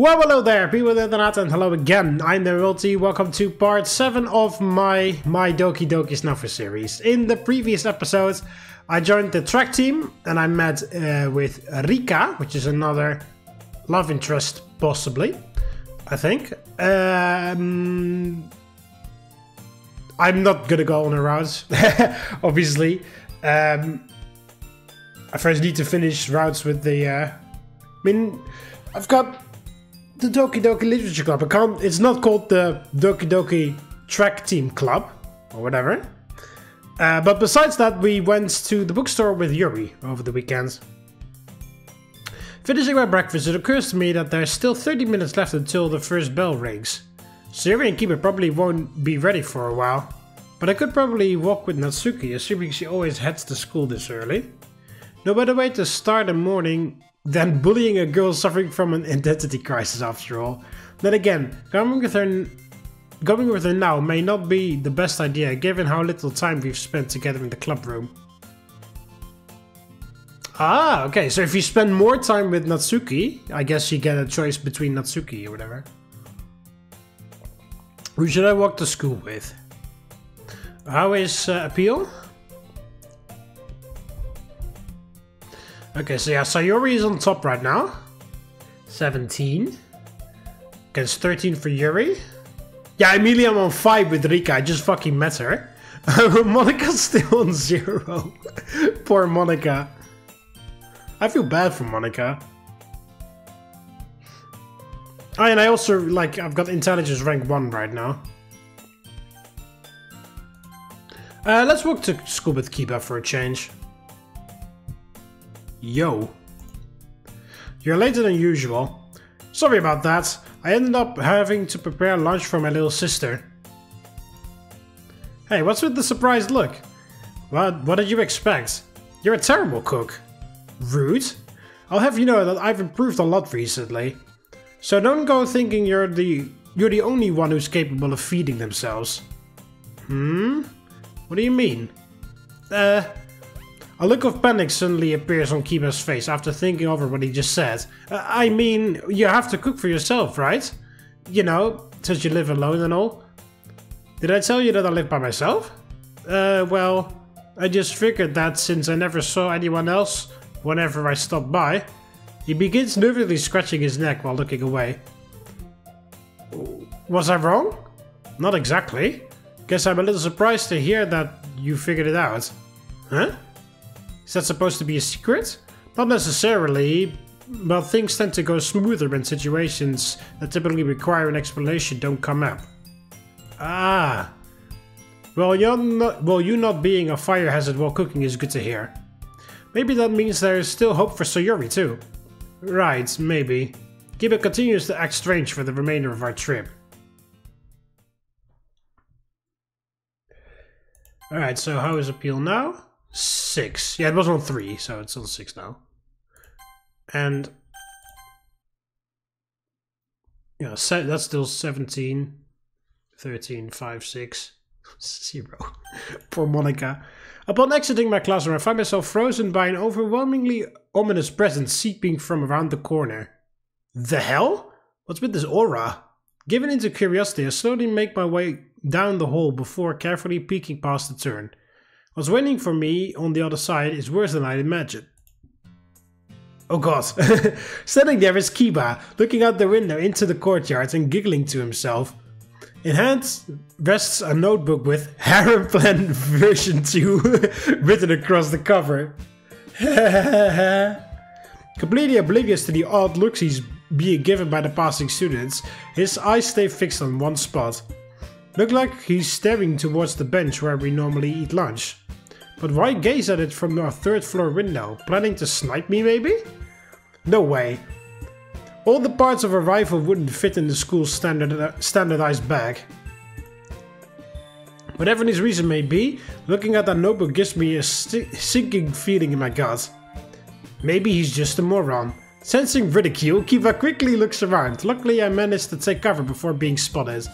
Well, hello there, people of the internet, and hello again. I'm TheMBmulti. Welcome to part 7 of my Doki Doki SNAFU series. In the previous episode, I joined the track team and I met with Rika, which is another love interest, possibly, I think. I'm not gonna go on a route, obviously. I first need to finish routes with the. I've got the Doki Doki Literature Club. It's not called the Doki Doki Track Team Club or whatever. But besides that, we went to the bookstore with Yuri over the weekend. Finishing my breakfast, it occurs to me that there's still 30 minutes left until the first bell rings. Sayori and Kiba probably won't be ready for a while. But I could probably walk with Natsuki, assuming she always heads to school this early. No better way to start a morning than bullying a girl suffering from an identity crisis, after all. Then again, going with her now may not be the best idea, given how little time we've spent together in the club room. Ah, okay, so if you spend more time with Natsuki, I guess you get a choice between Natsuki or whatever. Who should I walk to school with? How is Appeal? Okay, so yeah, Sayori is on top right now. 17. Against 13 for Yuri. Yeah, immediately I'm on 5 with Rika. I just fucking met her. Monika's still on 0. Poor Monika. I feel bad for Monika. Oh, and I also, I've got intelligence rank 1 right now. Let's walk to school with Kiba for a change. Yo. You're later than usual. Sorry about that. I ended up having to prepare lunch for my little sister. Hey, what's with the surprised look? What did you expect? You're a terrible cook. Rude. I'll have you know that I've improved a lot recently. So don't go thinking you're the only one who's capable of feeding themselves. What do you mean? A look of panic suddenly appears on Kiba's face after thinking over what he just said. I mean, you have to cook for yourself, right? You know, since you live alone and all. Did I tell you that I live by myself? Well, I just figured that since I never saw anyone else whenever I stopped by. He begins nervously scratching his neck while looking away. Was I wrong? Not exactly. Guess I'm a little surprised to hear that you figured it out. Huh? Is that supposed to be a secret? Not necessarily, but things tend to go smoother when situations that typically require an explanation don't come up. Ah. Well, you not being a fire hazard while cooking is good to hear. Maybe that means there's still hope for Sayori too. Right, maybe. Kiba continues to act strange for the remainder of our trip. Alright, so how is Appeal now? 6. Yeah, it was on 3, so it's on 6 now. And yeah, that's still 17, 13, 5, 6, 0. Poor Monika. Upon exiting my classroom, I find myself frozen by an overwhelmingly ominous presence seeping from around the corner. The hell? What's with this aura? Given into curiosity, I slowly make my way down the hall before carefully peeking past the turn. What's waiting for me on the other side is worse than I'd imagined. Oh god. Standing there is Kiba, looking out the window into the courtyard and giggling to himself. In hand rests a notebook with Harem Plan version 2 written across the cover. Completely oblivious to the odd looks he's being given by the passing students, his eyes stay fixed on one spot. Look like he's staring towards the bench where we normally eat lunch. But why gaze at it from our 3rd floor window? Planning to snipe me, maybe? No way. All the parts of a rifle wouldn't fit in the school's standardized bag. Whatever his reason may be, looking at that notebook gives me a sinking feeling in my gut. Maybe he's just a moron. Sensing ridicule, Kiba quickly looks around. Luckily, I managed to take cover before being spotted.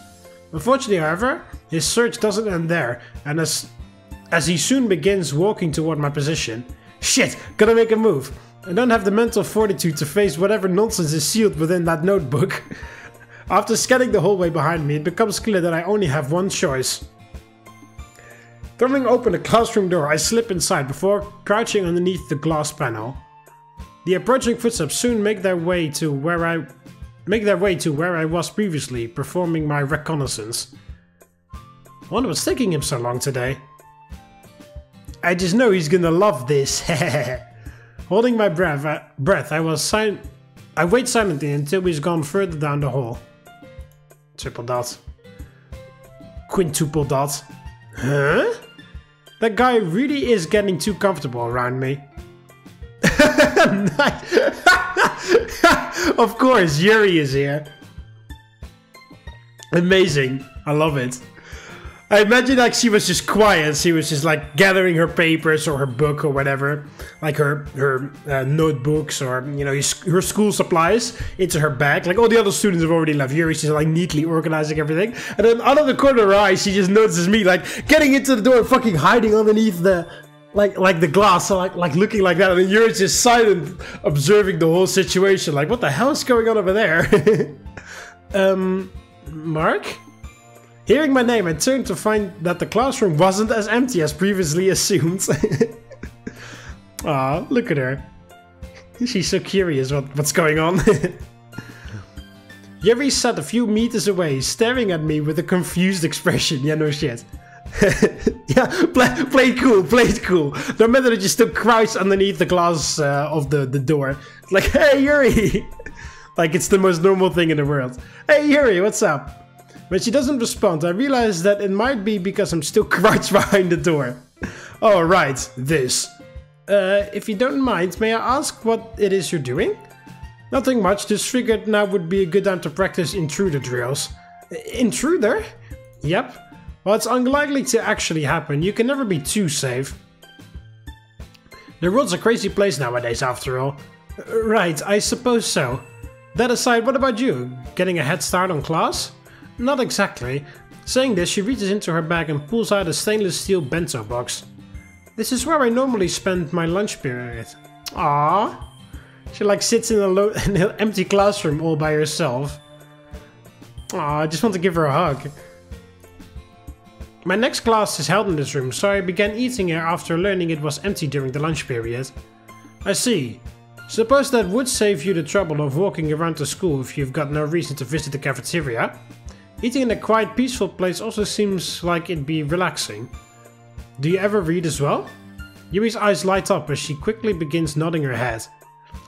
Unfortunately, however, his search doesn't end there, and as he soon begins walking toward my position. Shit, gotta make a move. I don't have the mental fortitude to face whatever nonsense is sealed within that notebook. After scanning the hallway behind me, it becomes clear that I only have one choice. Throwing open the classroom door, I slip inside before crouching underneath the glass panel. The approaching footsteps soon make their way to where I was previously, performing my reconnaissance. I wonder what's taking him so long today. I just know he's gonna love this. Holding my breath, I wait silently until he's gone further down the hall. Triple dot. Quintuple dot. Huh? That guy really is getting too comfortable around me. Of course, Yuri is here. Amazing. I love it. I imagine like she was just quiet. She was just like gathering her papers or her book or whatever, like her notebooks or her school supplies into her bag. Like all the other students have already left. Yuri's just like neatly organizing everything, and then out of the corner of her eye, she just notices me like getting into the door, and fucking hiding underneath the like the glass, so like looking like that, and then Yuri's just silent, observing the whole situation. Like what the hell is going on over there? Mark? Hearing my name, I turned to find that the classroom wasn't as empty as previously assumed. Aw, look at her. She's so curious what's going on. Yuri sat a few meters away, staring at me with a confused expression. Yeah, no shit. Yeah, play it cool. No matter that you still crouch underneath the glass of the door. Like, hey Yuri! Like it's the most normal thing in the world. Hey Yuri, what's up? When she doesn't respond, I realize that it might be because I'm still crouched behind the door. Oh, right, this. If you don't mind, may I ask what it is you're doing? Nothing much, just figured now would be a good time to practice intruder drills. Intruder? Yep. Well, it's unlikely to actually happen. You can never be too safe. The world's a crazy place nowadays, after all. Right, I suppose so. That aside, what about you? Getting a head start on class? Not exactly. Saying this, she reaches into her bag and pulls out a stainless steel bento box. This is where I normally spend my lunch period. Aww. She like sits in an empty classroom all by herself. Aww, I just want to give her a hug. My next class is held in this room, so I began eating here after learning it was empty during the lunch period. I see. Suppose that would save you the trouble of walking around the school if you've got no reason to visit the cafeteria. Eating in a quiet, peaceful place also seems like it'd be relaxing. Do you ever read as well? Yuri's eyes light up as she quickly begins nodding her head.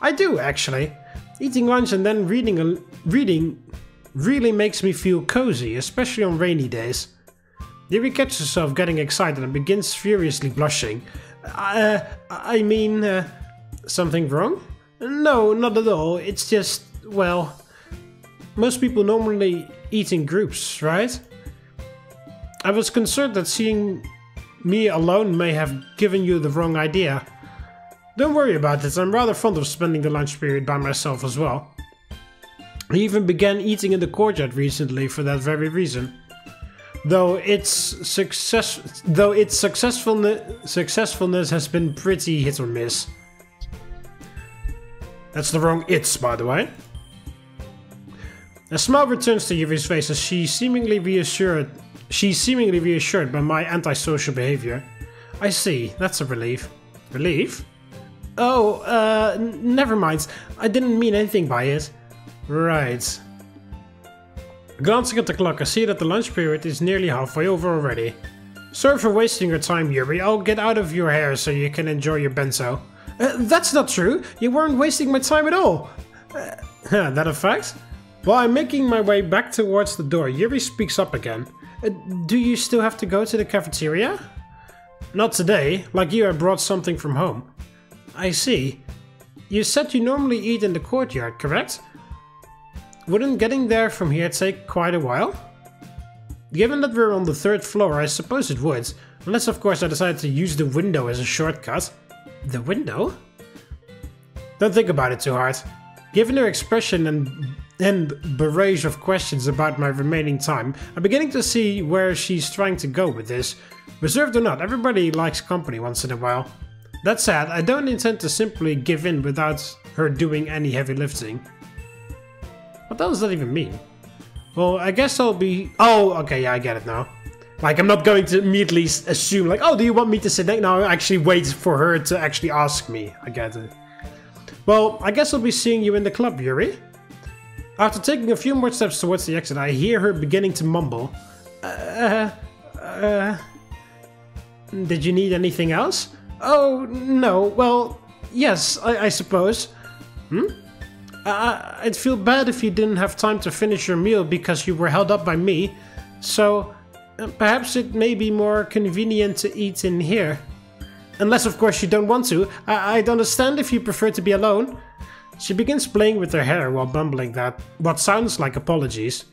I do, actually. Eating lunch and then reading really makes me feel cozy, especially on rainy days. Yuri catches herself getting excited and begins furiously blushing. I mean, something wrong? No, not at all. It's just, well, most people normally eat in groups, right? I was concerned that seeing me alone may have given you the wrong idea. Don't worry about it, I'm rather fond of spending the lunch period by myself as well. I even began eating in the courtyard recently for that very reason. Though its successfulness has been pretty hit or miss. That's the wrong "it's", by the way. A smile returns to Yuri's face as she's seemingly reassured by my antisocial behavior. I see, that's a relief. Relief? Oh, never mind. I didn't mean anything by it. Right. Glancing at the clock, I see that the lunch period is nearly halfway over already. Sorry for wasting your time, Yuri. I'll get out of your hair so you can enjoy your bento. That's not true. You weren't wasting my time at all. That a fact? While I'm making my way back towards the door, Yuri speaks up again. Do you still have to go to the cafeteria? Not today. Like you, I brought something from home. I see. You said you normally eat in the courtyard, correct? Wouldn't getting there from here take quite a while? Given that we're on the 3rd floor, I suppose it would. Unless of course I decide to use the window as a shortcut. The window? Don't think about it too hard. Given her expression and barrage of questions about my remaining time, I'm beginning to see where she's trying to go with this. Reserved or not, everybody likes company once in a while. That said, I don't intend to simply give in without her doing any heavy lifting. What does that even mean? Well, I guess I'll be... Oh, okay, yeah, I get it now. Like, I'm not going to immediately assume, like, oh, do you want me to sit next? No, I actually wait for her to actually ask me. I get it. Well, I guess I'll be seeing you in the club, Yuri. After taking a few more steps towards the exit, I hear her beginning to mumble. Did you need anything else? Oh, no, well, yes, I suppose. I'd feel bad if you didn't have time to finish your meal because you were held up by me, so perhaps it may be more convenient to eat in here. Unless, of course, you don't want to. I'd understand if you prefer to be alone. She begins playing with her hair while bumbling that, what sounds like apologies.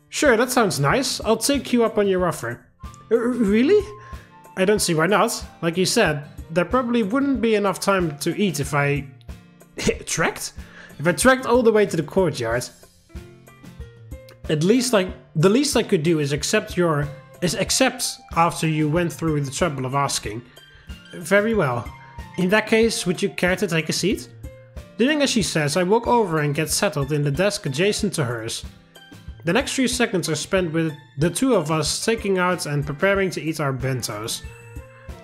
Sure, that sounds nice. I'll take you up on your offer. Really? I don't see why not. Like you said, there probably wouldn't be enough time to eat if I... trekked? If I trekked all the way to the courtyard. The least I could do is accept after you went through the trouble of asking. Very well. In that case, would you care to take a seat? Doing as she says, I walk over and get settled in the desk adjacent to hers. The next few seconds are spent with the two of us taking out and preparing to eat our bentos.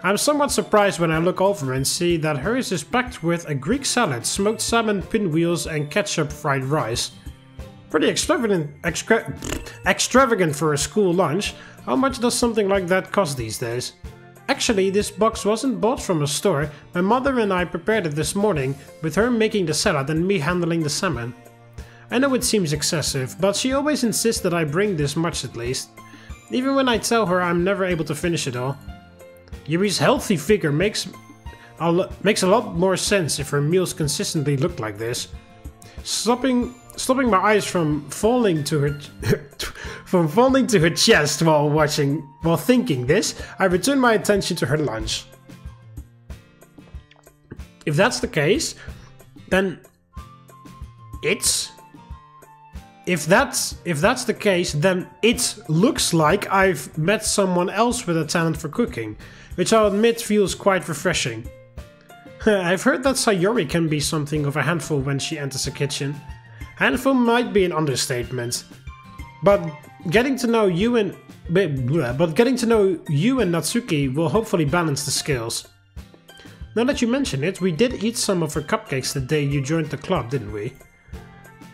I'm somewhat surprised when I look over and see that hers is packed with a Greek salad, smoked salmon pinwheels and ketchup fried rice. Pretty extravagant for a school lunch. How much does something like that cost these days? Actually, this box wasn't bought from a store. My mother and I prepared it this morning, with her making the salad and me handling the salmon. I know it seems excessive, but she always insists that I bring this much at least. Even when I tell her I'm never able to finish it all. Yuri's healthy figure makes a lot more sense if her meals consistently look like this. Stopping my eyes from falling to her chest while thinking this, I return my attention to her lunch. If that's the case, then If that's the case, then it looks like I've met someone else with a talent for cooking, which I'll admit feels quite refreshing. I've heard that Sayori can be something of a handful when she enters a kitchen. Handful might be an understatement, but getting to know you and Natsuki will hopefully balance the scales. Now that you mention it, we did eat some of her cupcakes the day you joined the club, didn't we?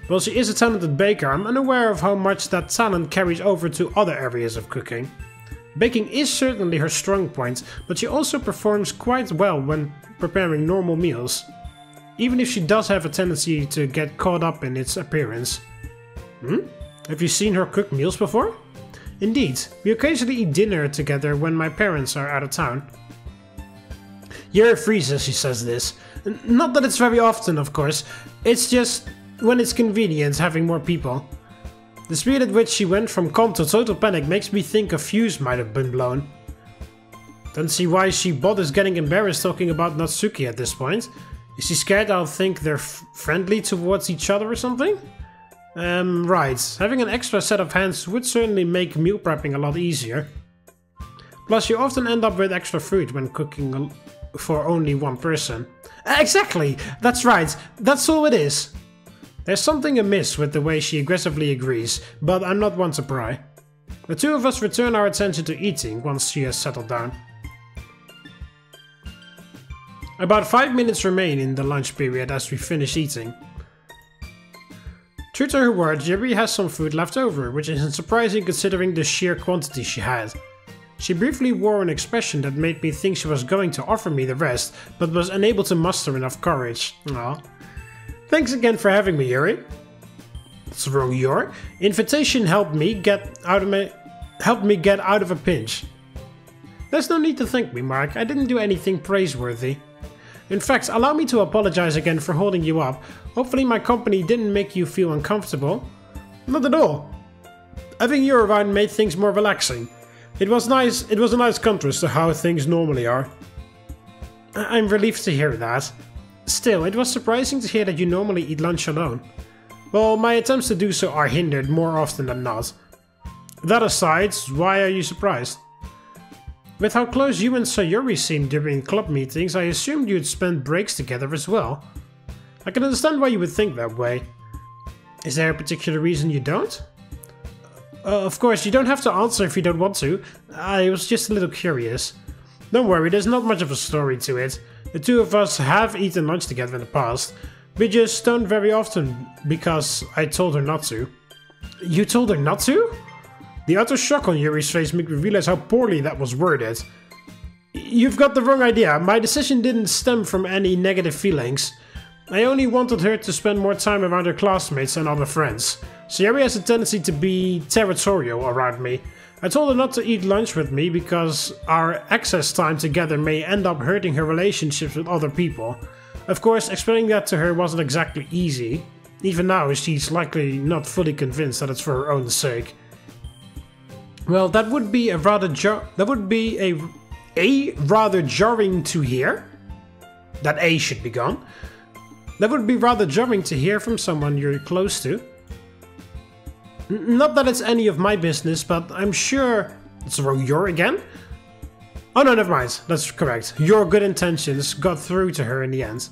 While she is a talented baker, I'm unaware of how much that talent carries over to other areas of cooking. Baking is certainly her strong point, but she also performs quite well when preparing normal meals, even if she does have a tendency to get caught up in its appearance. Have you seen her cook meals before? Indeed, we occasionally eat dinner together when my parents are out of town. Yuri freezes as she says this. Not that it's very often, of course, it's just when it's convenient having more people. The speed at which she went from calm to total panic makes me think a fuse might have been blown. Don't see why she bothers getting embarrassed talking about Natsuki at this point. Is she scared I'll think they're friendly towards each other or something? Right. Having an extra set of hands would certainly make meal prepping a lot easier. Plus, you often end up with extra food when cooking for only one person. Exactly! That's right. That's all it is. There's something amiss with the way she aggressively agrees, but I'm not one to pry. The two of us return our attention to eating once she has settled down. About 5 minutes remain in the lunch period as we finish eating. True to her word, Yuri has some food left over, which isn't surprising considering the sheer quantity she had. She briefly wore an expression that made me think she was going to offer me the rest, but was unable to muster enough courage. Aww. Thanks again for having me, Yuri. What's wrong, Yuri? Invitation helped me get out of a pinch. There's no need to thank me, Mark. I didn't do anything praiseworthy. In fact, allow me to apologize again for holding you up. Hopefully my company didn't make you feel uncomfortable. Not at all. Having you around made things more relaxing. It was nice. It was a nice contrast to how things normally are. I'm relieved to hear that. Still, it was surprising to hear that you normally eat lunch alone. Well, my attempts to do so are hindered more often than not. That aside, why are you surprised? With how close you and Sayori seemed during club meetings, I assumed you'd spend breaks together as well. I can understand why you would think that way. Is there a particular reason you don't? Of course, you don't have to answer if you don't want to. I was just a little curious. Don't worry, there's not much of a story to it. The two of us have eaten lunch together in the past. We just don't very often because I told her not to. You told her not to? The utter shock on Yuri's face made me realize how poorly that was worded. You've got the wrong idea. My decision didn't stem from any negative feelings. I only wanted her to spend more time around her classmates and other friends. Sayori has a tendency to be territorial around me. I told her not to eat lunch with me because our excess time together may end up hurting her relationships with other people. Of course, explaining that to her wasn't exactly easy. Even now, she's likely not fully convinced that it's for her own sake. Well, that would be rather jarring to hear. That A should be gone. That would be rather jarring to hear from someone you're close to. Not that it's any of my business, but I'm sure... It's the wrong your again? Oh no, never mind. That's correct. Your good intentions got through to her in the end.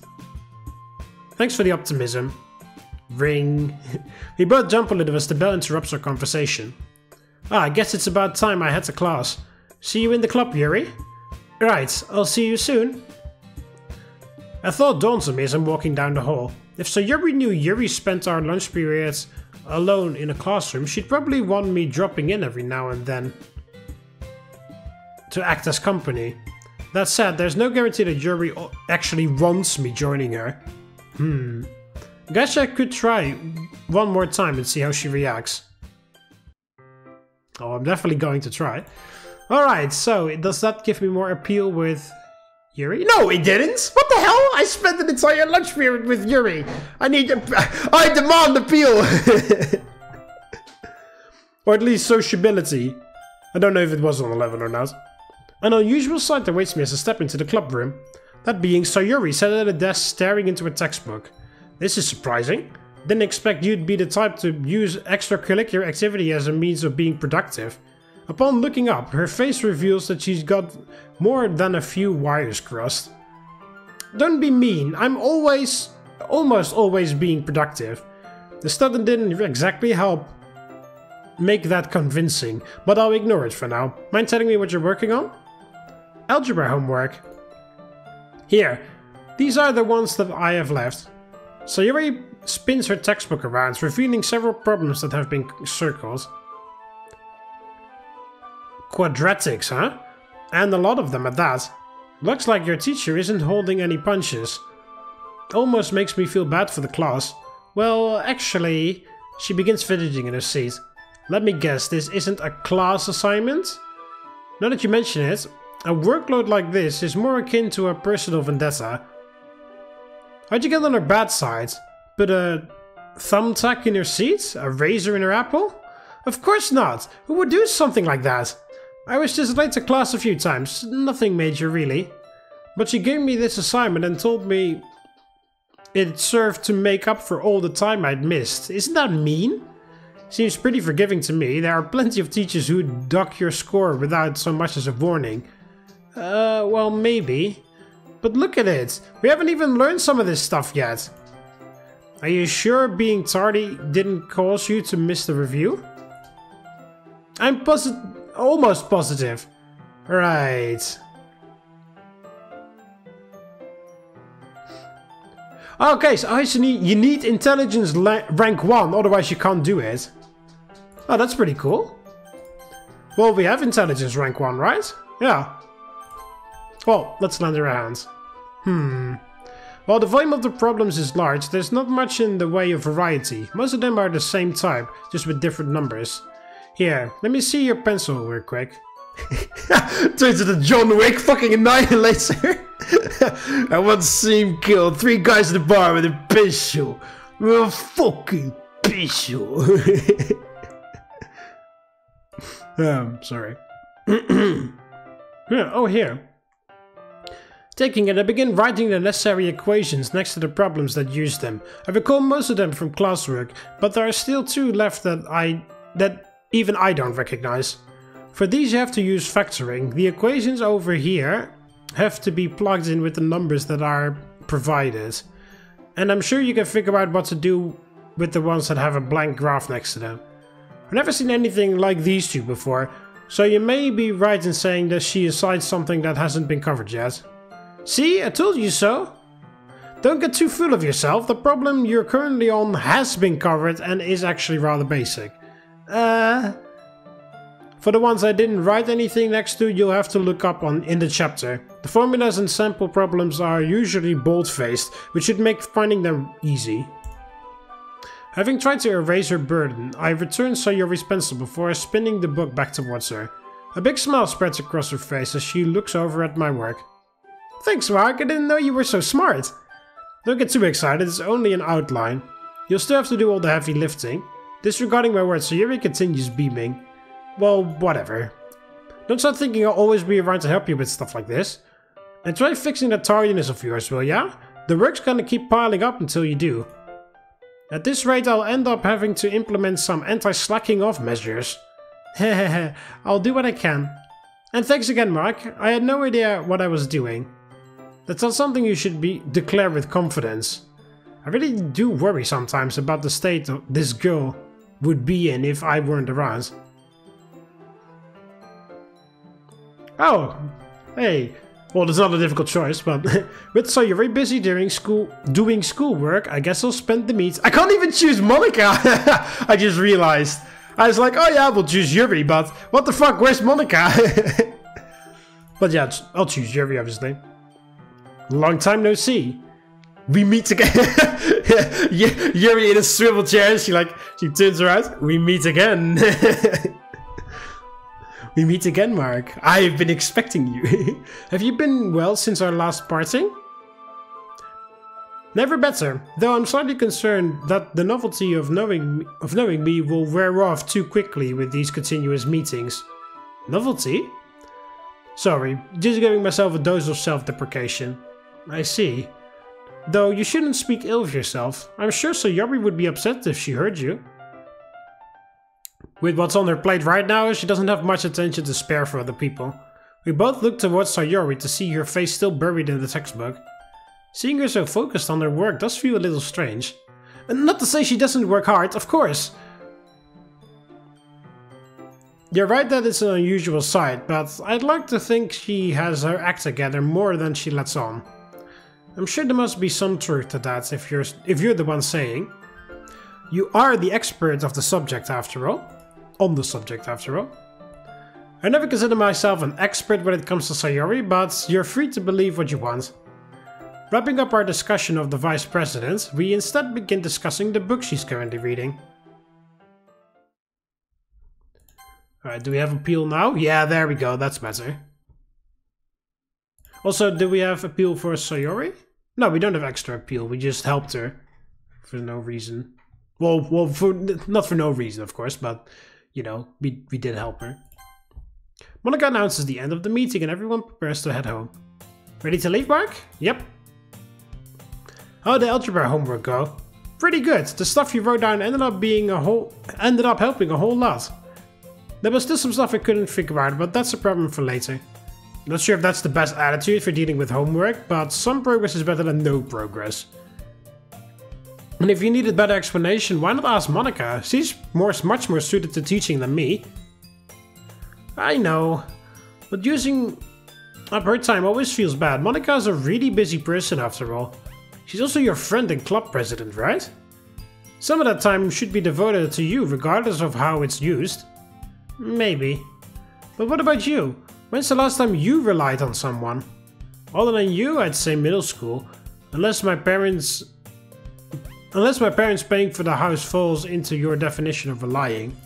Thanks for the optimism. Ring. We both jump a little as the bell interrupts our conversation. I guess it's about time I head to class. See you in the club, Yuri? Right, I'll see you soon. A thought dawns on me as I'm walking down the hall. If Sayori knew Yuri spent our lunch periods alone in a classroom, she'd probably want me dropping in every now and then to act as company. That said, there's no guarantee that Yuri actually wants me joining her. Guess I could try one more time and see how she reacts. Oh, I'm definitely going to try. Alright, so does that give me more appeal with Yuri? No, it didn't! What the hell? I spent an entire lunch period with Yuri! I demand appeal! Or at least sociability. I don't know if it was on 11 or not. An unusual sight awaits me as I step into the club room. That being Sayori sat at a desk staring into a textbook. This is surprising. Didn't expect you'd be the type to use extracurricular activity as a means of being productive. Upon looking up, her face reveals that she's got more than a few wires crossed. Don't be mean, I'm almost always being productive. The study didn't exactly help make that convincing, but I'll ignore it for now. Mind telling me what you're working on? Algebra homework. Here, these are the ones that I have left. Sayori spins her textbook around, revealing several problems that have been circled. Quadratics, huh? And a lot of them at that. Looks like your teacher isn't holding any punches. Almost makes me feel bad for the class. Well, actually, she begins fidgeting in her seat. Let me guess, this isn't a class assignment? Now that you mention it, a workload like this is more akin to a personal vendetta. How'd you get on her bad side? Put a thumbtack in her seat? A razor in her apple? Of course not! Who would do something like that? I was just late to class a few times, nothing major really. But she gave me this assignment and told me it served to make up for all the time I'd missed. Isn't that mean? Seems pretty forgiving to me. There are plenty of teachers who'd dock your score without so much as a warning. Well, maybe. But look at it. We haven't even learned some of this stuff yet. Are you sure being tardy didn't cause you to miss the review? I'm almost positive. Right. Okay, so you need intelligence rank 1, otherwise you can't do it. Oh, that's pretty cool. Well, we have intelligence rank 1, right? Yeah. Well, let's lend her a hand. While the volume of the problems is large, there's not much in the way of variety. Most of them are the same type, just with different numbers. Here, let me see your pencil real quick. Turns into John Wick fucking annihilator. I once seen him kill 3 guys in the bar with a pistol. With a fucking pistol. Sorry. Yeah, oh, here. Taking it, I begin writing the necessary equations next to the problems that use them. I recall most of them from classwork, but there are still 2 left that even I don't recognize. For these you have to use factoring. The equations over here have to be plugged in with the numbers that are provided. And I'm sure you can figure out what to do with the ones that have a blank graph next to them. I've never seen anything like these two before, so you may be right in saying that she assigned something that hasn't been covered yet. See, I told you so. Don't get too full of yourself. The problem you're currently on has been covered and is actually rather basic. For the ones I didn't write anything next to, you'll have to look up in the chapter. The formulas and sample problems are usually bold-faced, which should make finding them easy. Having tried to erase her burden, I returned Sayori's pencil before spinning the book back towards her. A big smile spreads across her face as she looks over at my work. Thanks, Mark, I didn't know you were so smart. Don't get too excited, it's only an outline. You'll still have to do all the heavy lifting. Disregarding my words, Sayori continues beaming. Well, whatever. Don't start thinking I'll always be around to help you with stuff like this. And try fixing that tardiness of yours, will ya? The work's gonna keep piling up until you do. At this rate, I'll end up having to implement some anti-slacking off measures. Hehehe, I'll do what I can. And thanks again, Mark. I had no idea what I was doing. That's not something you should declare with confidence. I really do worry sometimes about the state this girl would be in if I weren't around. Oh, hey. Well, it's not a difficult choice, but with Sayori busy doing schoolwork, I guess I'll spend the meet. I can't even choose Monika! I just realized. I was like, oh yeah, we'll choose Yuri, but what the fuck, where's Monika? But yeah, I'll choose Yuri, obviously. Long time no see. We meet again. Yuri in a swivel chair, she turns around. We meet again. We meet again, Mark. I've been expecting you. Have you been well since our last parting? Never better, though I'm slightly concerned that the novelty of knowing me will wear off too quickly with these continuous meetings. Novelty? Sorry, just giving myself a dose of self-deprecation. I see. Though you shouldn't speak ill of yourself. I'm sure Sayori would be upset if she heard you. With what's on her plate right now, she doesn't have much attention to spare for other people. We both look towards Sayori to see her face still buried in the textbook. Seeing her so focused on her work does feel a little strange. And not to say she doesn't work hard, of course. You're right that it's an unusual sight, but I'd like to think she has her act together more than she lets on. I'm sure there must be some truth to that if you're the one saying. You are the expert of the subject after all. On the subject after all. I never consider myself an expert when it comes to Sayori, but you're free to believe what you want. Wrapping up our discussion of the Vice President, we instead begin discussing the book she's currently reading. Alright, do we have appeal now? Yeah, there we go, that's better. Also, do we have appeal for Sayori? No, we don't have extra appeal, we just helped her. For no reason. Well, not for no reason, of course, but, you know, we did help her. Monika announces the end of the meeting and everyone prepares to head home. Ready to leave, Mark? Yep. How'd the algebra homework go? Pretty good. The stuff you wrote down ended up helping a whole lot. There was still some stuff I couldn't figure out, but that's a problem for later. Not sure if that's the best attitude for dealing with homework, but some progress is better than no progress. And if you need a better explanation, why not ask Monika? She's much more suited to teaching than me. I know, but using up her time always feels bad. Monika's a really busy person after all. She's also your friend and club president, right? Some of that time should be devoted to you regardless of how it's used. Maybe. But what about you? When's the last time you relied on someone? Other than you, I'd say middle school. Unless my parents paying for the house falls into your definition of relying.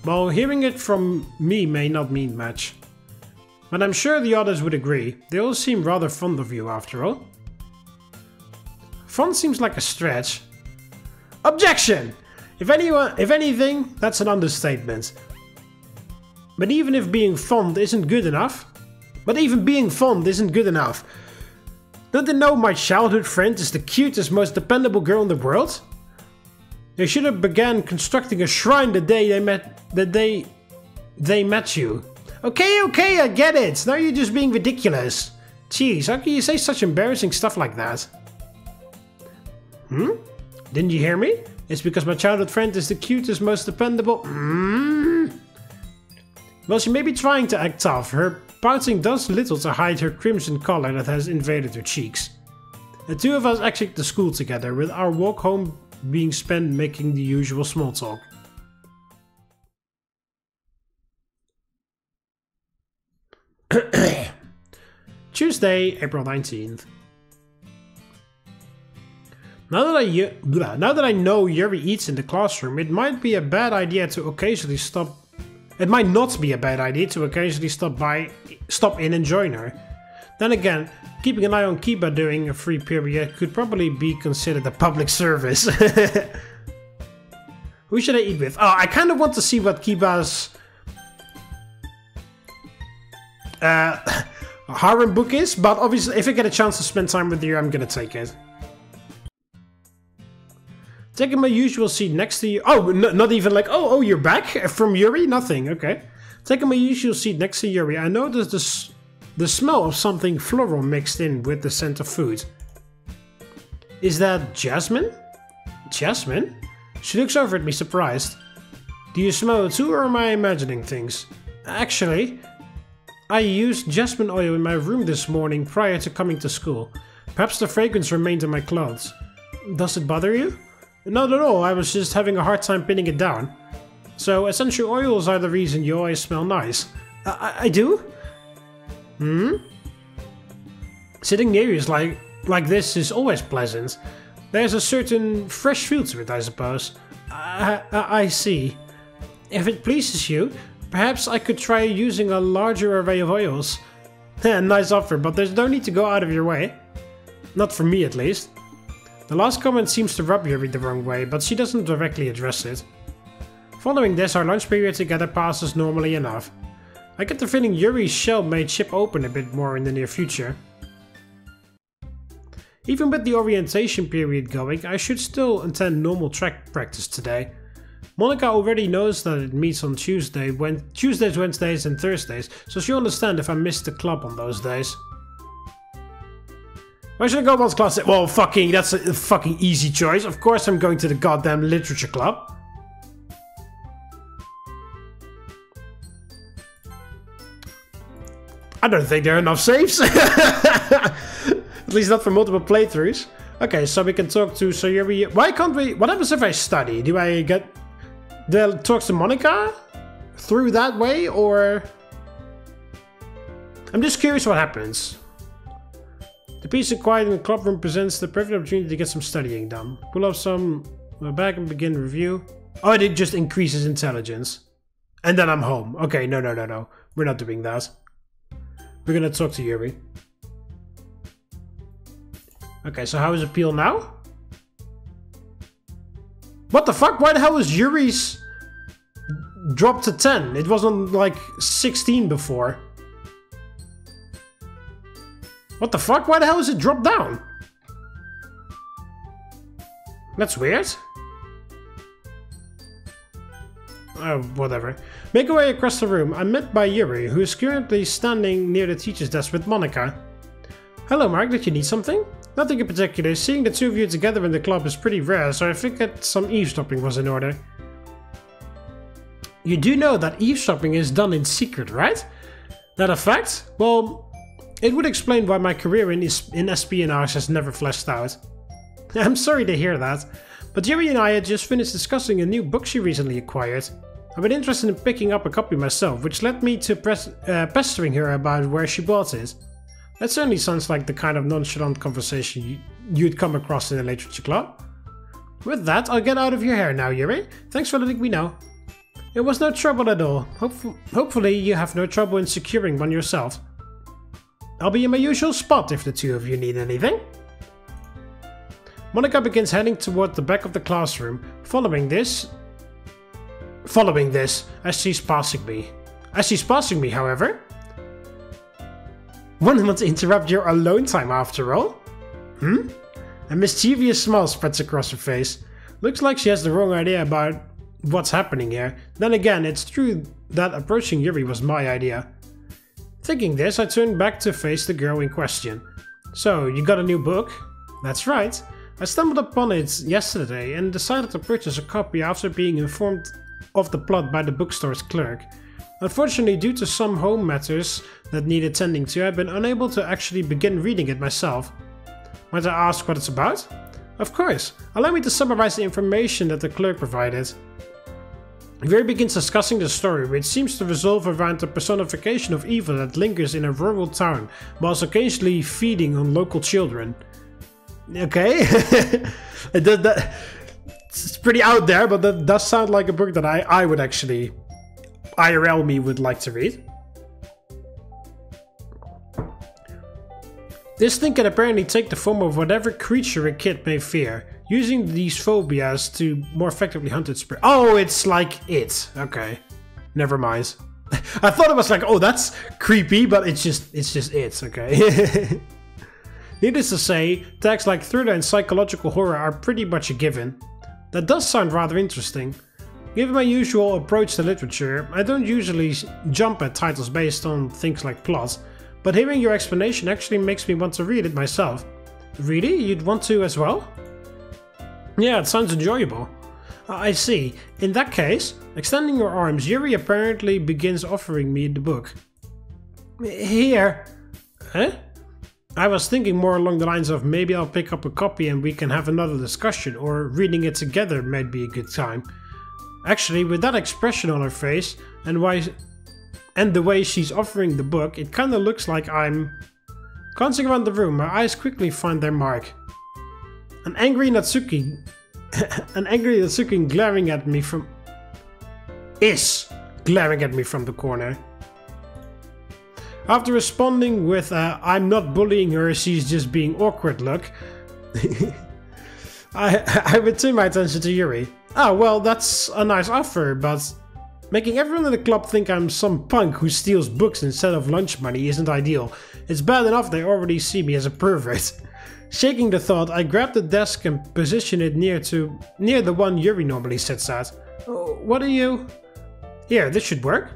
Well, hearing it from me may not mean much. But I'm sure the others would agree. They all seem rather fond of you after all. Fond seems like a stretch. Objection! If anything, that's an understatement. But even being fond isn't good enough. Don't they know my childhood friend is the cutest, most dependable girl in the world? They should have began constructing a shrine the day they met you. Okay, I get it. Now you're just being ridiculous. Jeez, how can you say such embarrassing stuff like that? Didn't you hear me? It's because my childhood friend is the cutest, most dependable... Well, she may be trying to act tough. Her pouting does little to hide her crimson color that has invaded her cheeks. The two of us exit the school together, with our walk home being spent making the usual small talk. Tuesday, April 19th. Now that I know Yuri eats in the classroom, it might be a bad idea to occasionally stop. It might not be a bad idea to occasionally stop in and join her. Then again, keeping an eye on Kiba during a free period could probably be considered a public service. Who should I eat with? Oh, I kind of want to see what Kiba's harem book is, but obviously if I get a chance to spend time with you, I'm gonna take it. Taking my usual seat next to you. Oh, not even like, oh, you're back from Yuri? Nothing, okay. Taking my usual seat next to Yuri, I noticed the smell of something floral mixed in with the scent of food. Is that Jasmine? Jasmine? She looks over at me surprised. Do you smell it too, or am I imagining things? Actually, I used jasmine oil in my room this morning prior to coming to school. Perhaps the fragrance remained in my clothes. Does it bother you? Not at all, I was just having a hard time pinning it down. So, essential oils are the reason you always smell nice. I do? Sitting near you is like this is always pleasant. There's a certain fresh feel to it, I suppose. I see. If it pleases you, perhaps I could try using a larger array of oils. Nice offer, but there's no need to go out of your way. Not for me, at least. The last comment seems to rub Yuri the wrong way, but she doesn't directly address it. Following this, our lunch period together passes normally enough. I get the feeling Yuri's shell may chip open a bit more in the near future. Even with the orientation period going, I should still attend normal track practice today. Monika already knows that it meets on Tuesdays, Wednesdays and Thursdays, so she'll understand if I miss the club on those days. Where should I go once class? Well, that's a fucking easy choice. Of course I'm going to the goddamn literature club. I don't think there are enough saves. At least not for multiple playthroughs. Okay, so we can talk to Sayori. Why can't we... What happens if I study? Do I get the talks to Monika through that way, or... I'm just curious what happens. The peace and quiet in the clubroom presents the perfect opportunity to get some studying done. Pull up some back and begin review. Oh, it just increases intelligence. And then I'm home. Okay, no. We're not doing that. We're gonna talk to Yuri. Okay, so how is appeal now? What the fuck? Why the hell is Yuri's dropped to 10? It was on like 16 before. What the fuck? Why the hell is it dropped down? That's weird. Whatever. Make our way across the room. I'm met by Yuri, who is currently standing near the teacher's desk with Monika. Hello, Mark. Did you need something? Nothing in particular. Seeing the two of you together in the club is pretty rare, so I figured some eavesdropping was in order. You do know that eavesdropping is done in secret, right? That a fact? Well, it would explain why my career in espionage has never fleshed out. I'm sorry to hear that, but Yuri and I had just finished discussing a new book she recently acquired. I've been interested in picking up a copy myself, which led me to pestering her about where she bought it. That certainly sounds like the kind of nonchalant conversation you'd come across in a literature club. With that, I'll get out of your hair now, Yuri. Thanks for letting me know. It was no trouble at all. Hopefully you have no trouble in securing one yourself. I'll be in my usual spot if the two of you need anything. Monika begins heading toward the back of the classroom, following this as she's passing me. However, wouldn't want to interrupt your alone time after all? A mischievous smile spreads across her face. Looks like she has the wrong idea about what's happening here. Then again, it's true that approaching Yuri was my idea. Thinking this, I turned back to face the girl in question. So, you got a new book? That's right. I stumbled upon it yesterday and decided to purchase a copy after being informed of the plot by the bookstore's clerk. Unfortunately, due to some home matters that need attending to, I've been unable to actually begin reading it myself. Might I ask what it's about? Of course. Allow me to summarize the information that the clerk provided. Yuri begins discussing the story, which seems to revolve around the personification of evil that lingers in a rural town, whilst occasionally feeding on local children. Okay, it's pretty out there, but that does sound like a book that I would actually, IRL me, would like to read. This thing can apparently take the form of whatever creature a kid may fear, using these phobias to more effectively hunt its prey. Oh, it's like it. Okay, never mind. I thought it was like, oh, that's creepy, but it's just it. Okay. Needless to say, tags like thriller and psychological horror are pretty much a given. That does sound rather interesting. Given my usual approach to literature, I don't usually jump at titles based on things like plot, but hearing your explanation actually makes me want to read it myself. Really? You'd want to as well? Yeah, it sounds enjoyable. I see. In that case, extending your arms, Yuri apparently begins offering me the book. Here. Huh? I was thinking more along the lines of maybe I'll pick up a copy and we can have another discussion, or reading it together might be a good time. Actually, with that expression on her face and the way she's offering the book, it kinda looks like I'm... Glancing around the room, my eyes quickly find their mark. An angry Natsuki glaring at me from the corner. After responding with I'm not bullying her, she's just being awkward look, I return my attention to Yuri. Ah, well, that's a nice offer, but making everyone in the club think I'm some punk who steals books instead of lunch money isn't ideal. It's bad enough they already see me as a pervert. Shaking the thought, I grab the desk and position it near the one Yuri normally sits at. What are you... Here, this should work.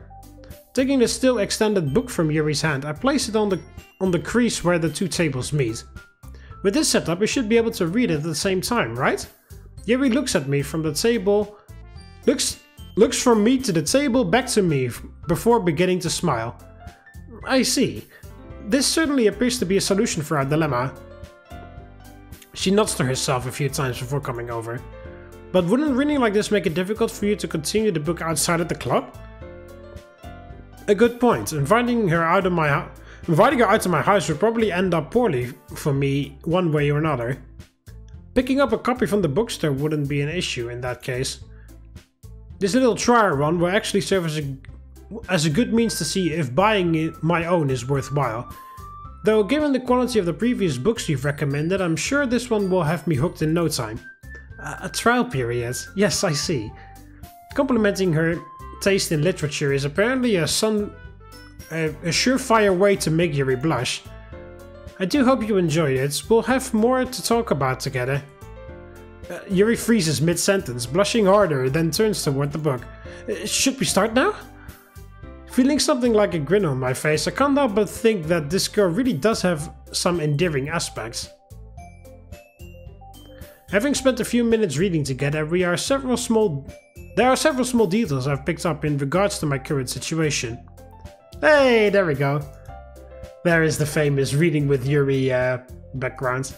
Taking the still extended book from Yuri's hand, I place it on the crease where the two tables meet. With this setup, we should be able to read it at the same time, right? Yuri looks at me from the table, looks from me to the table back to me before beginning to smile. I see. This certainly appears to be a solution for our dilemma. She nods to herself a few times before coming over. But wouldn't reading like this make it difficult for you to continue the book outside of the club? A good point. Inviting her out of my house would probably end up poorly for me one way or another. Picking up a copy from the bookstore wouldn't be an issue in that case. This little trial run will actually serve as a good means to see if buying my own is worthwhile. Though given the quality of the previous books you've recommended, I'm sure this one will have me hooked in no time. A trial period? Yes, I see. Complimenting her taste in literature is apparently a surefire way to make Yuri blush. I do hope you enjoyed it. We'll have more to talk about together. Yuri freezes mid-sentence, blushing harder, then turns toward the book. Should we start now? Feeling something like a grin on my face, I can't help but think that this girl really does have some endearing aspects. Having spent a few minutes reading together, there are several small details I've picked up in regards to my current situation. Hey, there we go. There is the famous reading with Yuri background.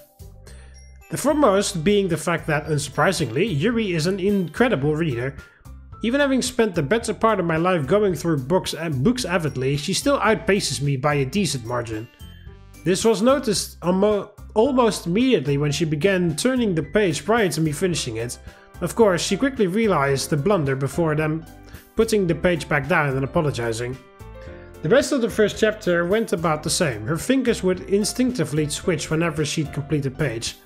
The foremost being the fact that, unsurprisingly, Yuri is an incredible reader. Even having spent the better part of my life going through books avidly, she still outpaces me by a decent margin. This was noticed almost immediately when she began turning the page prior to me finishing it. Of course, she quickly realized the blunder before then putting the page back down and apologizing. The rest of the first chapter went about the same. Her fingers would instinctively twitch whenever she'd complete a page.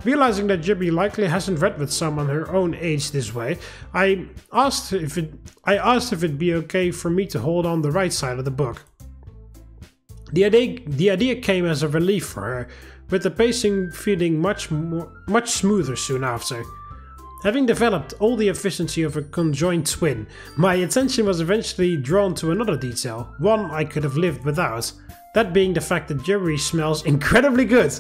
Realizing that Yuri likely hasn't read with someone her own age this way, I asked if it'd be okay for me to hold on the right side of the book. The idea came as a relief for her, with the pacing feeling much smoother soon after. Having developed all the efficiency of a conjoined twin, my attention was eventually drawn to another detail, one I could have lived without. That being the fact that Yuri smells incredibly good.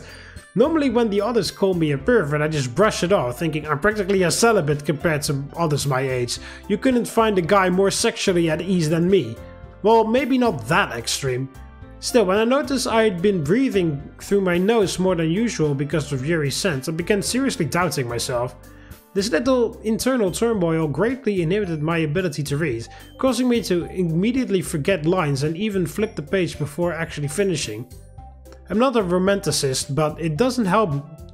Normally when the others call me a pervert, I just brush it off, thinking I'm practically a celibate compared to others my age. You couldn't find a guy more sexually at ease than me. Well, maybe not that extreme. Still, when I noticed I had been breathing through my nose more than usual because of Yuri's scent, I began seriously doubting myself. This little internal turmoil greatly inhibited my ability to read, causing me to immediately forget lines and even flip the page before actually finishing. I'm not a romanticist, but it doesn't help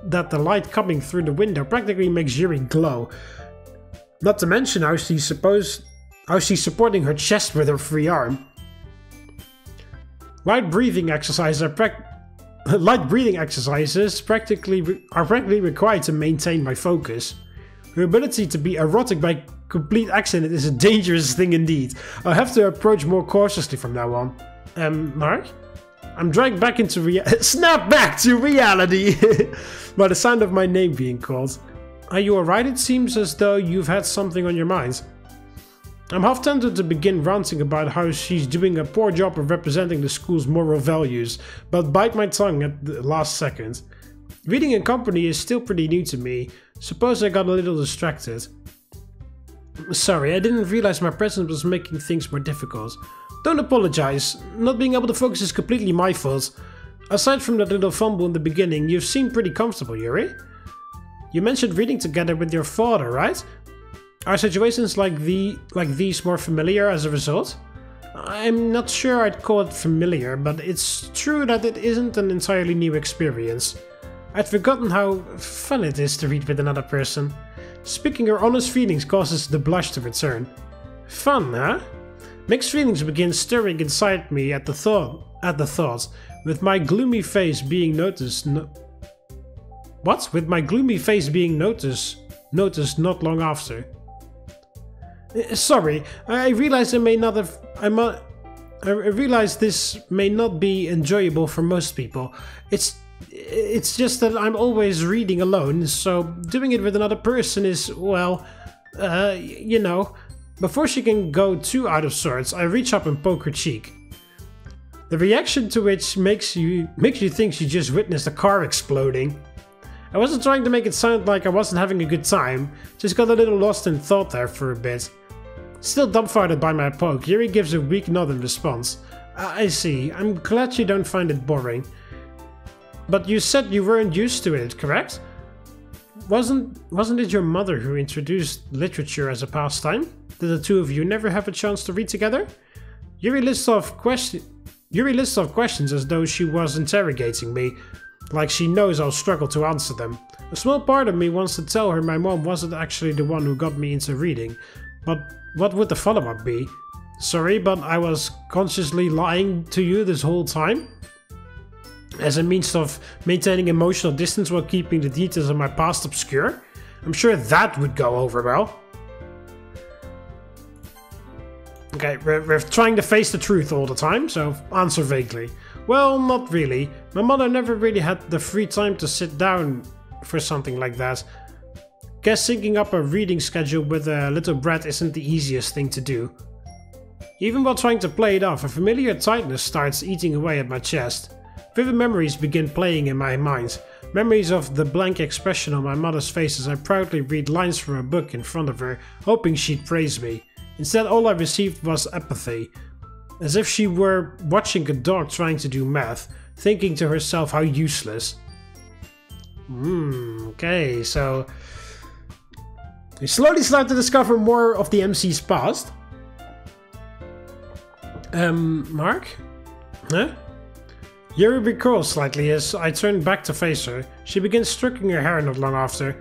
that the light coming through the window practically makes Yuri glow. Not to mention how she's supporting her chest with her free arm. Light breathing exercises are practically required to maintain my focus. Her ability to be erotic by complete accident is a dangerous thing indeed. I'll have to approach more cautiously from now on. Mark? I'm dragged back into snap back to reality by the sound of my name being called. Are you alright? It seems as though you've had something on your mind. I'm half tempted to begin ranting about how she's doing a poor job of representing the school's moral values, but bite my tongue at the last second. Reading in company is still pretty new to me. Suppose I got a little distracted. Sorry, I didn't realize my presence was making things more difficult. Don't apologize. Not being able to focus is completely my fault. Aside from that little fumble in the beginning, you seem pretty comfortable, Yuri. You mentioned reading together with your father, right? Are situations like these more familiar as a result? I'm not sure I'd call it familiar, but it's true that it isn't an entirely new experience. I'd forgotten how fun it is to read with another person. Speaking her honest feelings causes the blush to return. Fun, huh? Mixed feelings begin stirring inside me at the thought, with my gloomy face being noticed not long after. Sorry, I realize I realize this may not be enjoyable for most people. It's just that I'm always reading alone, so doing it with another person is, well, you know. Before she can go too out of sorts, I reach up and poke her cheek. The reaction to which makes you think she just witnessed a car exploding. I wasn't trying to make it sound like I wasn't having a good time, just got a little lost in thought there for a bit. Still dumbfounded by my poke, Yuri gives a weak nod in response. I see, I'm glad you don't find it boring. But you said you weren't used to it, correct? Wasn't it your mother who introduced literature as a pastime? Did the two of you never have a chance to read together? Yuri lists off questions as though she was interrogating me, like she knows I'll struggle to answer them. A small part of me wants to tell her my mom wasn't actually the one who got me into reading, but what would the follow-up be? Sorry, but I was consciously lying to you this whole time? As a means of maintaining emotional distance while keeping the details of my past obscure? I'm sure that would go over well. Okay, we're trying to face the truth all the time, so answer vaguely. Well, not really. My mother never really had the free time to sit down for something like that. Guess syncing up a reading schedule with a little brat isn't the easiest thing to do. Even while trying to play it off, a familiar tightness starts eating away at my chest. Vivid memories begin playing in my mind. Memories of the blank expression on my mother's face as I proudly read lines from a book in front of her, hoping she'd praise me. Instead, all I received was apathy. As if she were watching a dog trying to do math, thinking to herself how useless. Okay, so we slowly start to discover more of the MC's past. Mark? Huh? Yuri recoils slightly as I turn back to face her. She begins stroking her hair not long after.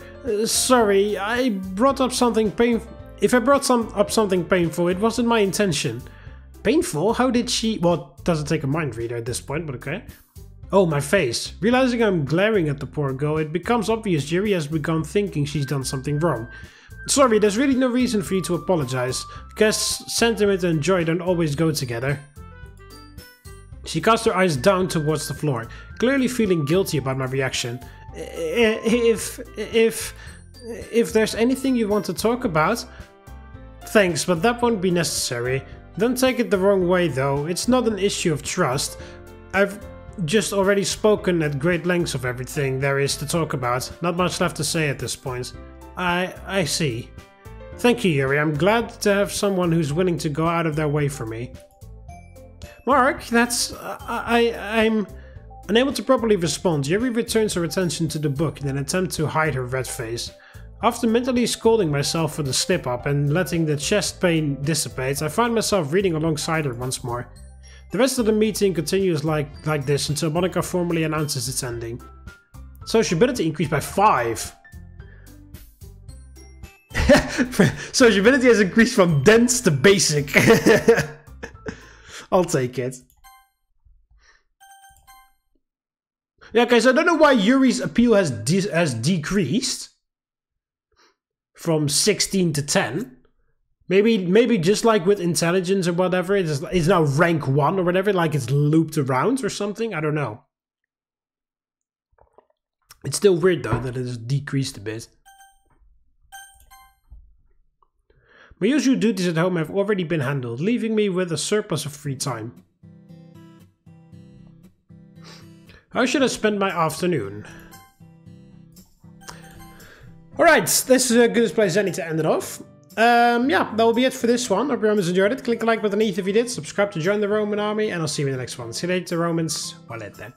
Sorry, I brought up something painful. If I brought up something painful, it wasn't my intention. Painful? How did she... Well, it doesn't take a mind reader at this point, but okay. Oh, my face. Realizing I'm glaring at the poor girl, it becomes obvious Yuri has begun thinking she's done something wrong. Sorry, there's really no reason for you to apologize. Guess sentiment and joy don't always go together. She casts her eyes down towards the floor, clearly feeling guilty about my reaction. if there's anything you want to talk about, thanks, but that won't be necessary. Don't take it the wrong way though, it's not an issue of trust. I've just already spoken at great lengths of everything there is to talk about. Not much left to say at this point. I see. Thank you, Yuri. I'm glad to have someone who's willing to go out of their way for me. Mark, I'm unable to properly respond. Yuri returns her attention to the book in an attempt to hide her red face. After mentally scolding myself for the slip-up and letting the chest pain dissipate, I find myself reading alongside her once more. The rest of the meeting continues like this until Monika formally announces its ending. Sociability increased by 5. Sociability has increased from dense to basic. I'll take it. Yeah, okay, so I don't know why Yuri's appeal has decreased from 16 to 10. Maybe just like with intelligence or whatever, it's now rank 1 or whatever, like it's looped around or something. I don't know. It's still weird though that it has decreased a bit. My usual duties at home have already been handled, leaving me with a surplus of free time. How should I spend my afternoon? Alright, this is a good place as any to end it off. Yeah, that will be it for this one. Hope you Romans enjoyed it. Click the like button if you did. Subscribe to join the Roman army, and I'll see you in the next one. See you later, Romans. Walete.